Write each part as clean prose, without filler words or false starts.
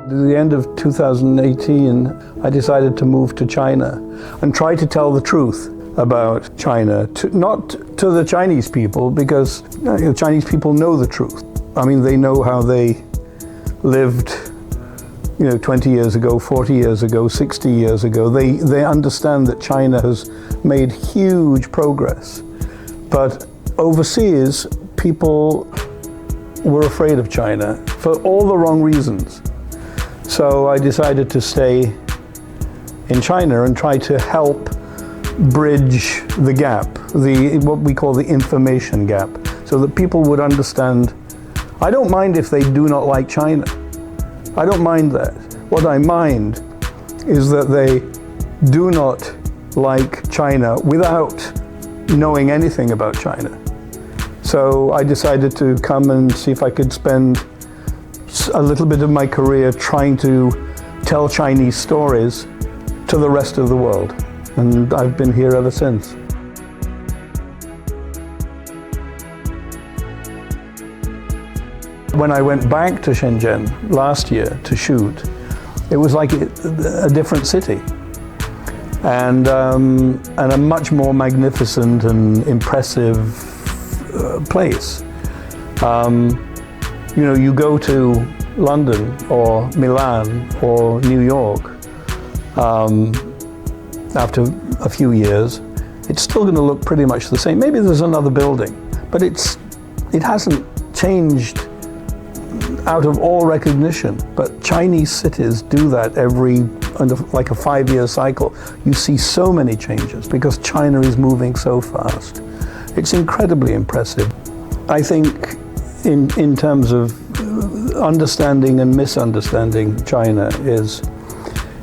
At the end of 2018, I decided to move to China and try to tell the truth about China, not to the Chinese people, because the Chinese people know the truth. I mean, they know how they lived 20 years ago, 40 years ago, 60 years ago. They understand that China has made huge progress. But overseas, people were afraid of China for all the wrong reasons. So I decided to stay in China and try to help bridge the gap, what we call the information gap, so that people would understand. I don't mind if they do not like China. I don't mind that. What I mind is that they do not like China without knowing anything about China. So I decided to come and see if I could spend a little bit of my career trying to tell Chinese stories to the rest of the world. And I've been here ever since. When I went back to Shenzhen last year to shoot, it was like a different city, and a much more magnificent and impressive place. You go to London or Milan or New York after a few years, it's still going to look pretty much the same. Maybe there's another building, but it hasn't changed out of all recognition. But Chinese cities do that like a 5-year cycle. You see so many changes because China is moving so fast. It's incredibly impressive. I think in terms of understanding and misunderstanding China is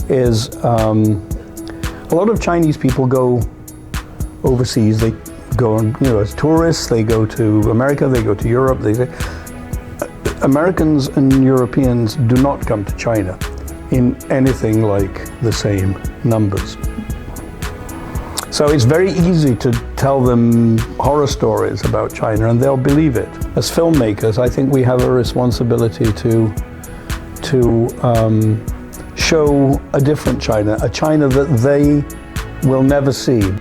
a lot of Chinese people go overseas. They go as tourists. They go to America. They go to Europe. Americans and Europeans do not come to China in anything like the same numbers. So it's very easy to tell them horror stories about China and they'll believe it. As filmmakers, I think we have a responsibility to show a different China, a China that they will never see.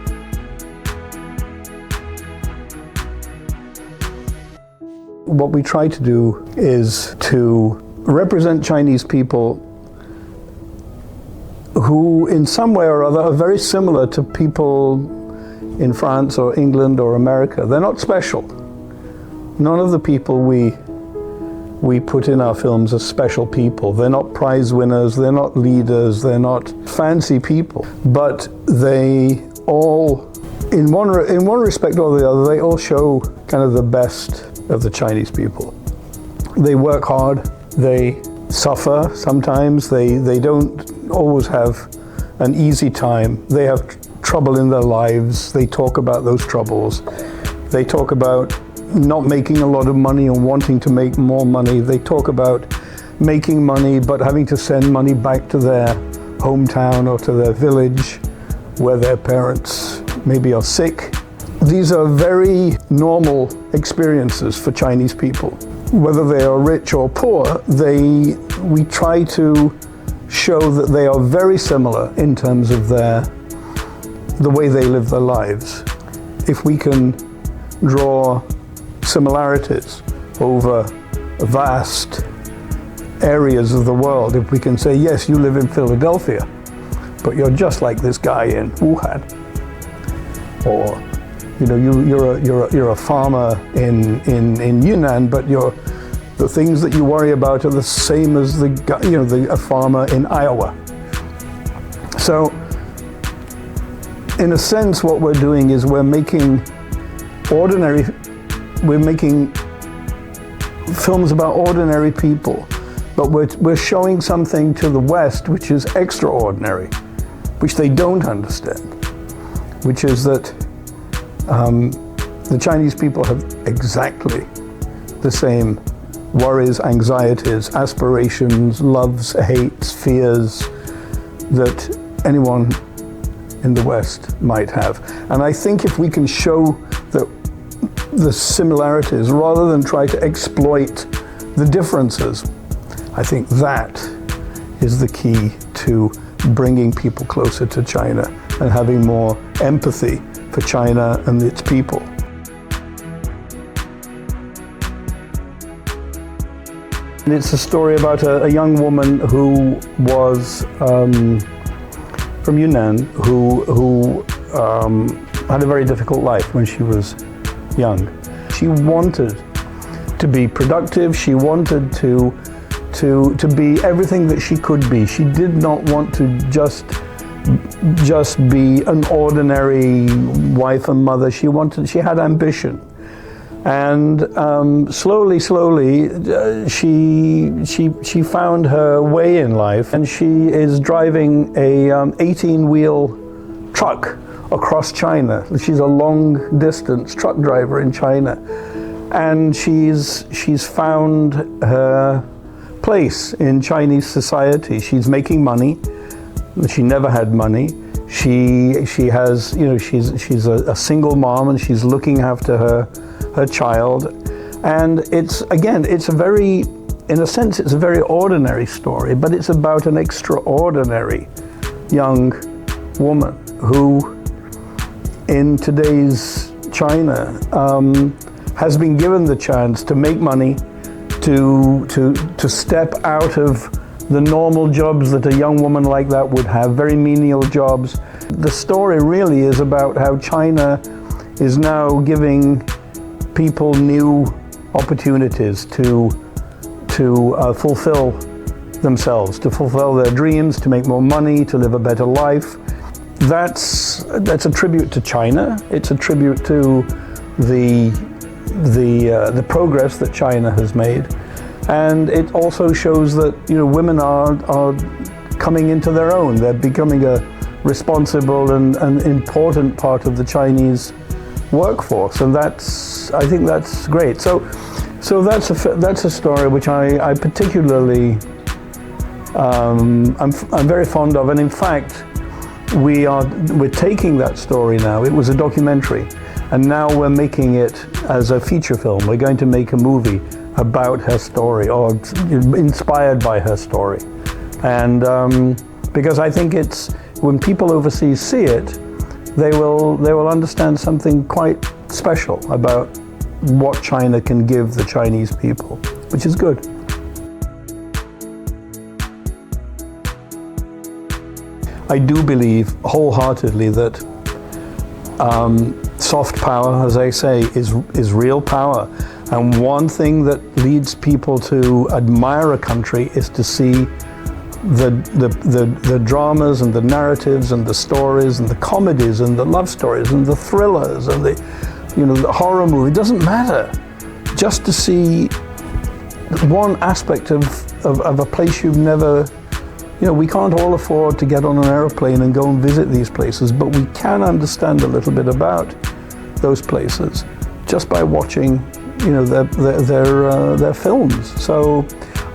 What we try to do is to represent Chinese people who in some way or other are very similar to people in France or England or America. They're not special. None of the people we put in our films are special people. They're not prize winners, they're not leaders, they're not fancy people. But they all, in one respect or the other, they all show kind of the best of the Chinese people. They work hard, they suffer sometimes, they don't always have an easy time. They have trouble in their lives, they talk about those troubles. They talk about not making a lot of money and wanting to make more money. They talk about making money but having to send money back to their hometown or to their village where their parents maybe are sick. These are very normal experiences for Chinese people. Whether they are rich or poor, we try to show that they are very similar in terms of the way they live their lives. If we can draw similarities over vast areas of the world, if we can say, yes, you live in Philadelphia, but you're just like this guy in Wuhan, or you're a farmer in Yunnan, but the things that you worry about are the same as a farmer in Iowa. So, in a sense, what we're doing is we're making films about ordinary people, but we're showing something to the West which is extraordinary, which they don't understand, which is that the Chinese people have exactly the same worries, anxieties, aspirations, loves, hates, fears that anyone in the West might have. And I think if we can show the similarities rather than try to exploit the differences, I think that is the key to bringing people closer to China and having more empathy for China and its people. And it's a story about a young woman who was from Yunnan, who had a very difficult life when she was young. She wanted to be productive. She wanted to be everything that she could be. She did not want to just be an ordinary wife and mother. She had ambition. And slowly, she found her way in life, and she is driving a 18-wheel truck across China. She's a long-distance truck driver in China, and she's found her place in Chinese society. She's making money. She never had money. She has, she's a single mom, and she's looking after her child. And it's a very, in a sense, it's a very ordinary story, but it's about an extraordinary young woman who, in today's China, has been given the chance to make money, to step out of the normal jobs that a young woman like that would have, very menial jobs. The story really is about how China is now giving people new opportunities to fulfill themselves, to fulfill their dreams, to make more money, to live a better life. That's a tribute to China. It's a tribute to the progress that China has made, and it also shows that women are coming into their own. They're becoming a responsible and important part of the Chinese workforce, and I think that's great. So that's a story which I particularly I'm very fond of, and in fact we're taking that story now. It was a documentary, and now we're making it as a feature film. We're going to make a movie about her story, or inspired by her story, and because I think it's, when people overseas see it, they will understand something quite special about what China can give the Chinese people, which is good. I do believe wholeheartedly that soft power, as I say, is real power. And one thing that leads people to admire a country is to see the dramas and the narratives and the stories and the comedies and the love stories and the thrillers and the horror movie. It doesn't matter. Just to see one aspect of a place you've never, we can't all afford to get on an airplane and go and visit these places, but we can understand a little bit about those places just by watching their films. So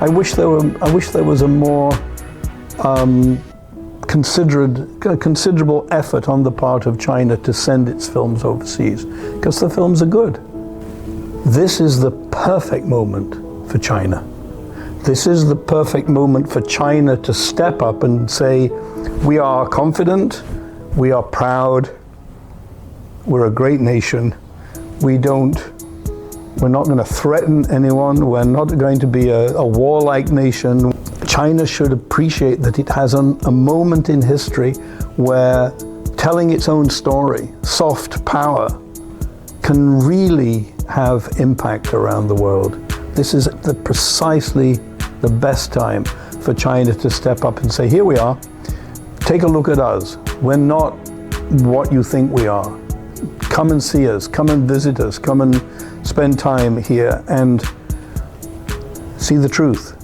I wish there was a more considerable effort on the part of China to send its films overseas, because the films are good. This is the perfect moment for China. This is the perfect moment for China to step up and say, we are confident, we are proud, we're a great nation, we're not going to threaten anyone, we're not going to be a warlike nation. China should appreciate that it has a moment in history where telling its own story, soft power, can really have impact around the world. This is precisely the best time for China to step up and say, here we are, take a look at us. We're not what you think we are. Come and see us, come and visit us, come and spend time here and see the truth.